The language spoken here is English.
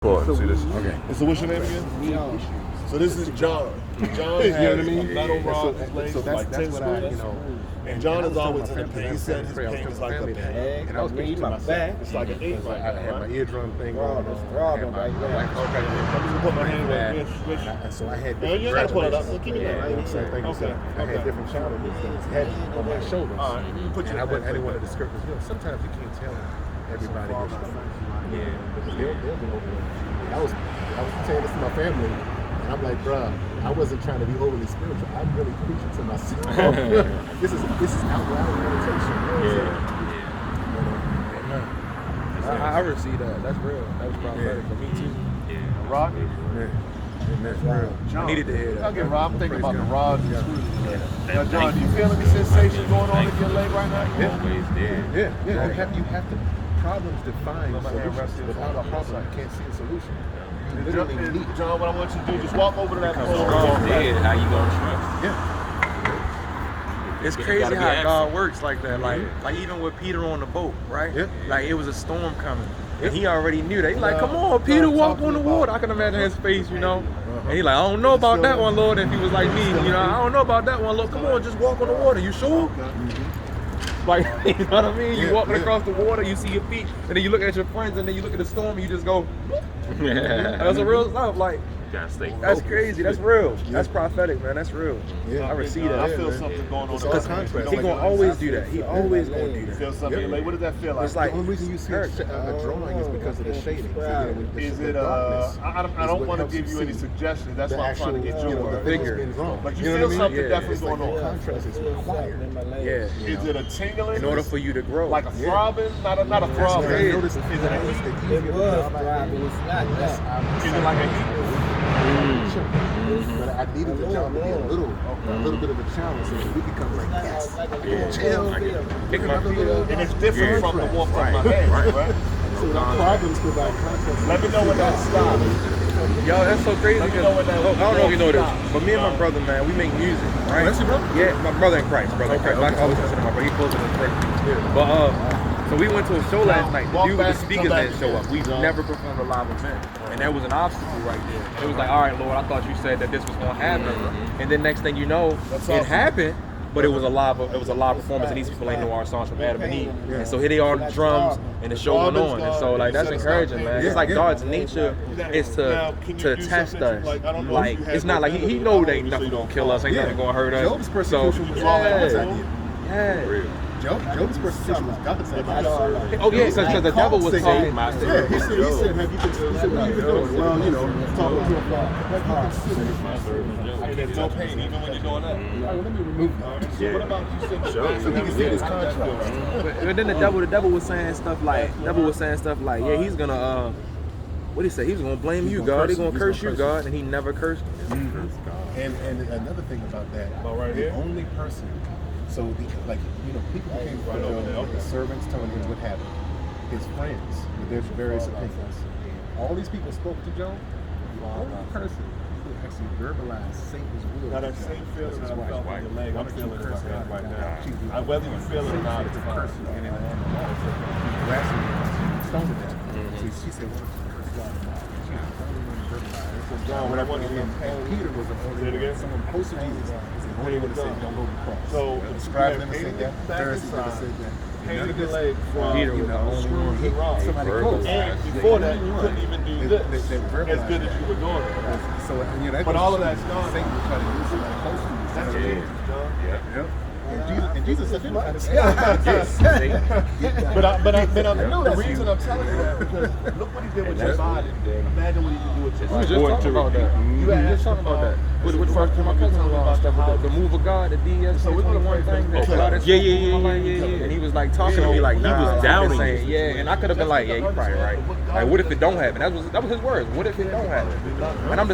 See this? Okay. And so what's your name again? So this is John. John has You know what I mean? metal rod legs so like 10 what I, screws. And John is always in a pain. He said his pain is like a pain. And I was thinking to myself, It's like an 8 right I had now, my right? eardrum thing going on. throbbing right now. I'm just gonna put my hand there. Which, And so I had you ain't gotta pull it up. So keep it Yeah, there. you know what I'm saying? Thank you, sir. I had different challenges that was heavy on my shoulders. All right, you put And your I didn't want to discourage you. Sometimes you can't tell everybody this stuff. Yeah, because they'll be overwhelmed. I was saying this to my family, and I'm like, bruh, I wasn't trying to be overly spiritual. I'm really preaching to myself. This is out loud meditation. I receive that. That's real. That was prophetic for me too. Rock? And that's real. John. I needed to hear that. Okay, Rob, I'm thinking about the rods and screws. Now, John, do you feel any sensation going on in your leg right now? Yeah. You have to problems define solutions. Without a problem, you can't see a solution. You literally need. John, what I want you to do, just walk over to that pole. How you gonna trust? Yeah. It's crazy how God works like that. Like even with Peter on the boat, right? Yeah. Like it was a storm coming. And he already knew that. He's like, come on, Peter, walk on the water. I can imagine his face, you know. And he's like, I don't know about that one, Lord. If he was like me, you know, I don't know about that one, Lord. Come on, just walk on the water. You sure? Like, you know what I mean? You walking across the water, you see your feet, and then you look at your friends, and then you look at the storm, and you just go, that's a real stuff. Like, that's crazy. That's real. That's prophetic, man. That's real. Yeah. I receive that. I feel something going on. It's all contrast. He gonna always do that. He always gonna do You that. feel something? Like, what does that feel like? It's like, The only reason you see a drawing is because of the shading. Is it? I don't want to give you any suggestions. That's why I'm trying to get you the a figure being drawn. But you know feel what I mean? something Yeah. definitely It's like going the on. contrast is required. yeah. Is it a tingling? In order for you to grow. like a throbbing? Not a That's throbbing. what I noticed. Is it a heat? the easier It was throbbing. It's not that. Is it like a heat? But I needed the job to be a little bit of a challenge so that we could come like, yes, chill. Kick my feet up. And it's different from the one from my head, right? So the problems provide contrast. Let me know when that stops. Yo, that's so crazy. Let me Cause, know when that- I don't know if you know this, but me and my brother, man, we make music, right? That's your brother? Yeah, my brother in Christ, brother in Christ. I always consider my brother. He closer than Christ. But so we went to a show last night. The walk dude with back, the speakers come back didn't show up. We've John. never performed a live event, and that was an obstacle right there. It was like, all right, Lord, I thought you said that this was gonna happen, and then next thing you know, it happened. But it was a live performance, and these people ain't know our songs from Adam and Eve. And so here they are on the drums, and the show went on. And so like that's encouraging, man. It's like God's nature is to test us. Like it's not like he know they ain't nothing gonna kill us, ain't nothing gonna hurt us. Job's persecution was God's idea. Yeah. Job's persecution was God's idea. Oh yeah, because the devil was talking. Yeah, he said, have you considered what you've been doing? Well, you know, talking to a father. Have you considered? I get no pain even when you're doing that. All right, let me remove that. So what about you said So he can see this contrast. But then the devil was saying stuff like, yeah, he's gonna what he say? He was gonna blame you, God. He's gonna curse you, God, and he never cursed him. And another thing about that, right the here? only person, so people became the servants telling him what happened. His friends with their various opinions. All these people spoke to Job. The only person who actually verbalized Satan's will. Now that same feeling was his I wife. felt in your leg, I'm feeling it right now. She's the Whether you feel it or not, it's fine. person and in stoned to death. So she said, "What if you curse God?" She was the only one to verbalize it. So John, what I want you to and Peter was the only Say it one. again? Someone close to Jesus was the only one to say, "Don't go to the cross." So, the scribes you never have said painted that. back Pharisees never inside. said that. None Painted of your this. leg from Peter was the only one. screws and rods. Somebody close. And before that, you couldn't even do this They as verbalized good as that. you were doing it. So that But goes all of to that's gone. Satan was trying to use somebody close to you. That's amazing, John. And Jesus said, "You know how to say." The reason I'm telling you that because look what he did with your body. Imagine what he can do with your We was body. just talking about that. You We was asked just talking about that. With first my cousin-in-law and stuff, with the move of God, the DS So we're gonna 21 pray thing. for that God is Yeah, in my life. And he was like talking to me like, nah, was I've been doubting saying, yeah. And I could have been like, yeah, you're probably right. Like, what if it don't happen? That was his words. What if it don't happen? And I'm just